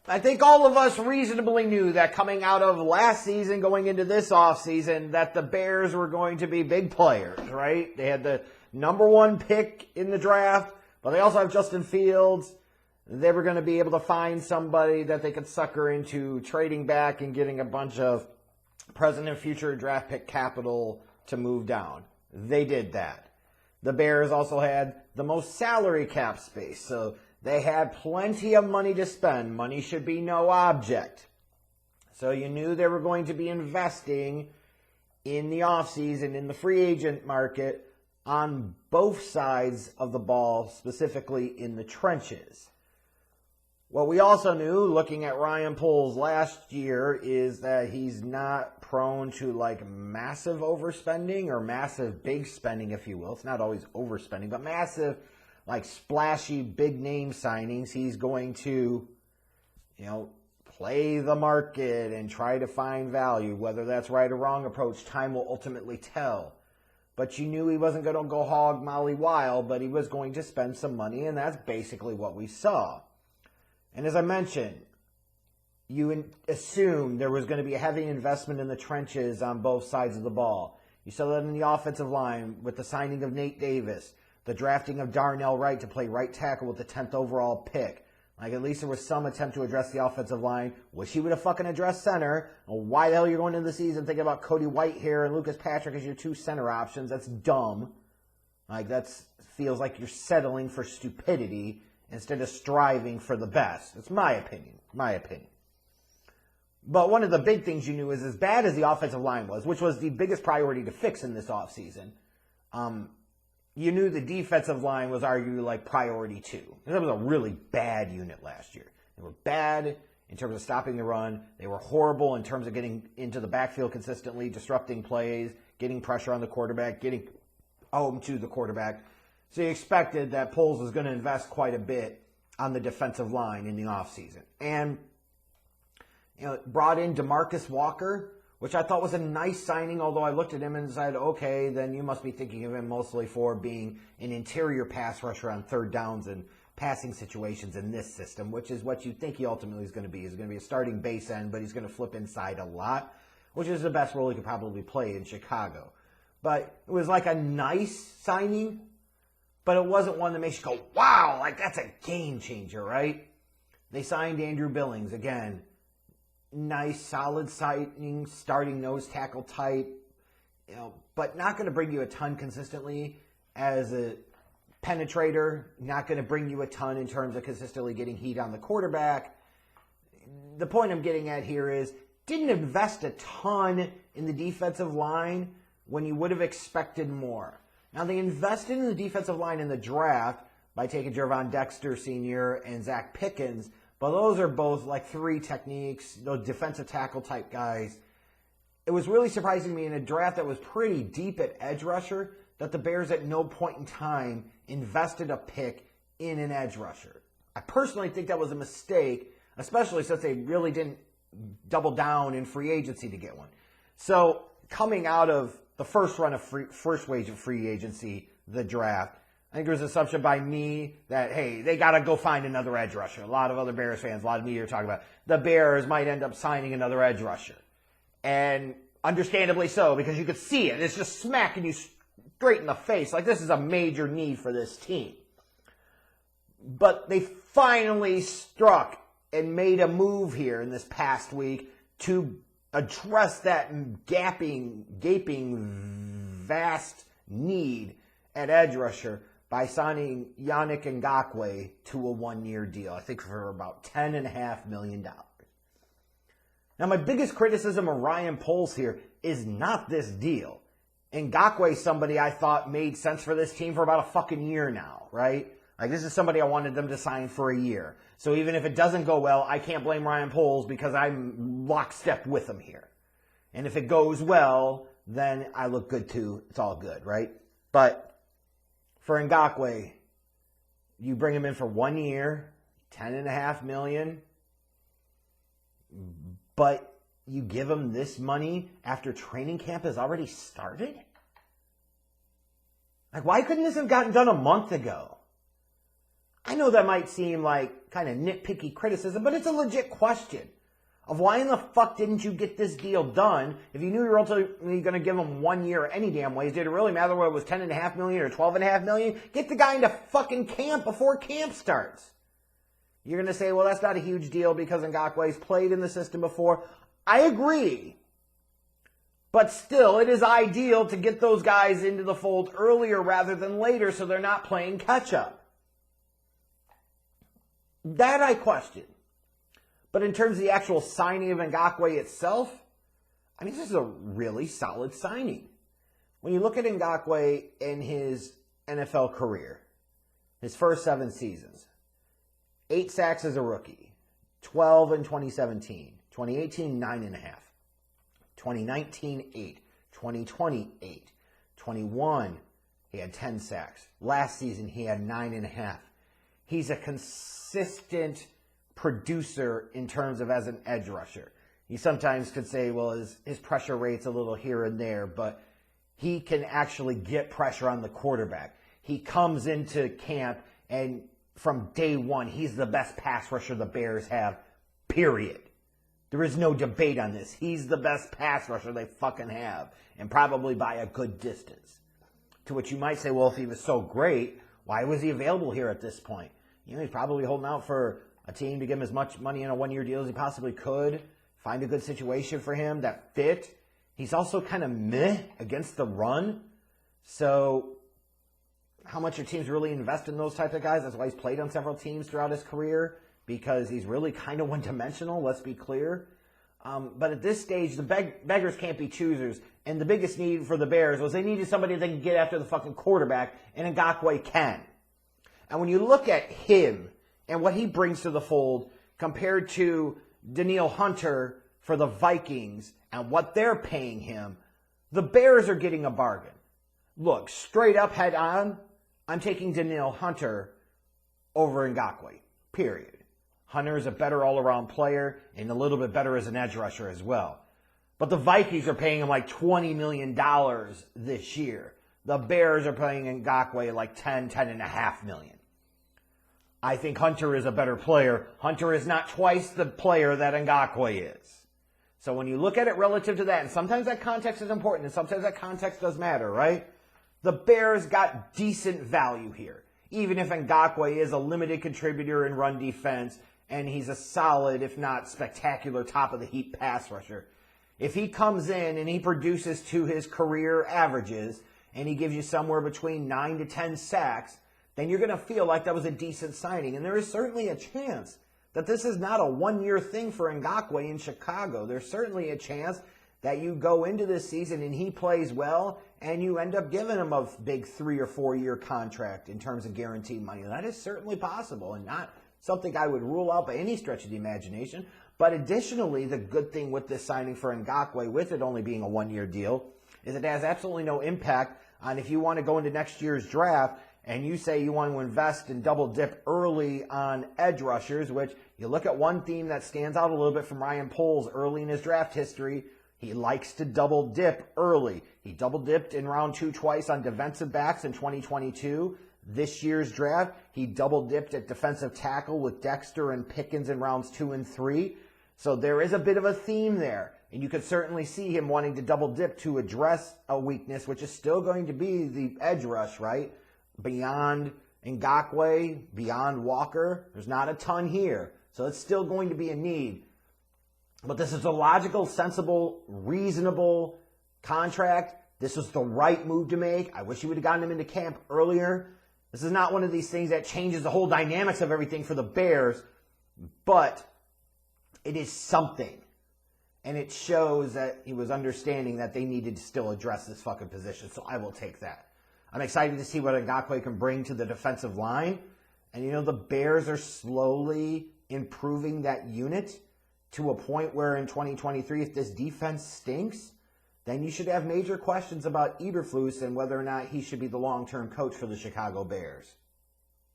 I think all of us reasonably knew that coming out of last season, going into this offseason, that the Bears were going to be big players, right? They had the number 1 pick in the draft, but they also have Justin Fields. They were going to be able to find somebody that they could sucker into trading back and getting a bunch of present and future draft pick capital to move down. They did that. The Bears also had the most salary cap space, so they had plenty of money to spend. Money should be no object. So you knew they were going to be investing in the offseason, in the free agent market, on both sides of the ball, specifically in the trenches. What we also knew, looking at Ryan Poles last year, is that he's not prone to like massive overspending or massive big spending, if you will. It's not always overspending, but massive, like splashy big name signings. He's going to, play the market and try to find value. Whether that's right or wrong approach, time will ultimately tell. But you knew he wasn't going to go hog molly wild, but he was going to spend some money, and that's basically what we saw. And as I mentioned, you assumed there was going to be a heavy investment in the trenches on both sides of the ball. You saw that in the offensive line with the signing of Nate Davis, the drafting of Darnell Wright to play right tackle with the 10th overall pick. Like, at least there was some attempt to address the offensive line. Wish he would have fucking addressed center. Why the hell are you going into the season thinking about Cody Whitehair and Lucas Patrick as your 2 center options? That's dumb. Like, that feels like you're settling for stupidity instead of striving for the best. It's my opinion. But one of the big things you knew is, as bad as the offensive line was, which was the biggest priority to fix in this offseason, you knew the defensive line was arguably like priority 2. That was a really bad unit last year. They were bad in terms of stopping the run. They were horrible in terms of getting into the backfield consistently, disrupting plays, getting pressure on the quarterback, getting home to the quarterback. So you expected that Poles was going to invest quite a bit on the defensive line in the offseason. And brought in DeMarcus Walker, which I thought was a nice signing, although I looked at him and said, okay, then you must be thinking of him mostly for being an interior pass rusher on third downs and passing situations in this system, which is what you think he ultimately is going to be. He's going to be a starting base end, but he's going to flip inside a lot, which is the best role he could probably play in Chicago. But it was like a nice signing, but it wasn't one that makes you go, wow, like that's a game changer, right? They signed Andrew Billings, again. Nice, solid signing, starting nose tackle type, but not going to bring you a ton consistently as a penetrator, not going to bring you a ton in terms of consistently getting heat on the quarterback. The point I'm getting at here is, didn't invest a ton in the defensive line when you would have expected more. Now, they invested in the defensive line in the draft by taking Jervon Dexter Sr. and Zach Pickens, but those are both like 3 techniques, those defensive tackle type guys. It was really surprising to me in a draft that was pretty deep at edge rusher that the Bears at no point in time invested a pick in an edge rusher. I personally think that was a mistake, especially since they really didn't double down in free agency to get one. So coming out of the first run of first wave of free agency, the draft, I think there was an assumption by me that, hey, they got to go find another edge rusher. A lot of other Bears fans, a lot of media are talking about the Bears might end up signing another edge rusher. And understandably so, because you could see it. It's just smacking you straight in the face. Like, this is a major need for this team. But they finally struck and made a move here in this past week to address that gaping, vast need at edge rusher by signing Yannick Ngakoue to a 1-year deal, I think for about $10.5 million. Now, my biggest criticism of Ryan Poles here is not this deal. Ngakoue is somebody I thought made sense for this team for about a fucking year now, right? Like, this is somebody I wanted them to sign for a year. So even if it doesn't go well, I can't blame Ryan Poles because I'm lockstep with him here. And if it goes well, then I look good too. It's all good, right? But for Ngakoue, you bring him in for 1 year, $10.5 million, but you give him this money after training camp has already started? Like, why couldn't this have gotten done a month ago? I know that might seem like kind of nitpicky criticism, but it's a legit question of why in the fuck didn't you get this deal done if you knew you were ultimately going to give him 1 year any damn ways? Did it really matter whether it was $10.5 million or $12.5 million? Get the guy into fucking camp before camp starts. You're going to say, well, that's not a huge deal because Ngakoue's played in the system before. I agree. But still, it is ideal to get those guys into the fold earlier rather than later so they're not playing catch-up. That I question. But in terms of the actual signing of Ngakoue itself, I mean, this is a really solid signing. When you look at Ngakoue in his NFL career, his first 7 seasons, 8 sacks as a rookie, 12 in 2017, 2018, 9.5, 2019, 8, 2020, 8, 21, he had 10 sacks. Last season, he had 9.5. He's a consistent producer in terms of as an edge rusher. You sometimes could say, well, his pressure rate's a little here and there, but he can actually get pressure on the quarterback. He comes into camp, and from day one, he's the best pass rusher the Bears have, period. There is no debate on this. He's the best pass rusher they fucking have, and probably by a good distance. To which you might say, well, if he was so great, why was he available here at this point? You know, he's probably holding out for a team to give him as much money in a 1-year deal as he possibly could, find a good situation for him that fit. He's also kind of meh against the run. So how much are teams really invest in those types of guys? That's why he's played on several teams throughout his career, because he's really kind of one-dimensional, let's be clear. But at this stage, the beggars can't be choosers. And the biggest need for the Bears was they needed somebody that can get after the fucking quarterback, and Ngakoue can. And when you look at him and what he brings to the fold compared to Danielle Hunter for the Vikings and what they're paying him, the Bears are getting a bargain. Look, straight up, head on, I'm taking Danielle Hunter over Ngakoue, period. Hunter is a better all-around player and a little bit better as an edge rusher as well. But the Vikings are paying him like $20 million this year. The Bears are paying Ngakoue like $10.5 million. I think Hunter is a better player. Hunter is not twice the player that Ngakoue is. So when you look at it relative to that, and sometimes that context is important, and sometimes that context does matter, right? The Bears got decent value here. Even if Ngakoue is a limited contributor in run defense, and he's a solid, if not spectacular, top-of-the-heap pass rusher. If he comes in and he produces to his career averages, and he gives you somewhere between 9 to 10 sacks, then you're going to feel like that was a decent signing. And there is certainly a chance that this is not a 1-year thing for Ngakoue in Chicago. There's certainly a chance that you go into this season and he plays well, and you end up giving him a big 3 or 4 year contract in terms of guaranteed money. That is certainly possible, and not something I would rule out by any stretch of the imagination. But additionally, the good thing with this signing for Ngakoue, with it only being a 1-year deal, is it has absolutely no impact on if you want to go into next year's draft and you say you want to invest and double dip early on edge rushers, which you look at one theme that stands out a little bit from Ryan Poles early in his draft history. He likes to double dip early. He double dipped in round 2 twice on defensive backs in 2022. This year's draft, he double dipped at defensive tackle with Dexter and Pickens in rounds 2 and 3. So there is a bit of a theme there. And you could certainly see him wanting to double dip to address a weakness, which is still going to be the edge rush, right? Beyond Ngakoue, beyond Walker, there's not a ton here. So it's still going to be a need. But this is a logical, sensible, reasonable contract. This was the right move to make. I wish you would have gotten him into camp earlier. This is not one of these things that changes the whole dynamics of everything for the Bears, but it is something. And it shows that he was understanding that they needed to still address this fucking position. So I will take that. I'm excited to see what Ngakoue can bring to the defensive line. And, you know, the Bears are slowly improving that unit to a point where in 2023, if this defense stinks, then you should have major questions about Eberflus and whether or not he should be the long-term coach for the Chicago Bears.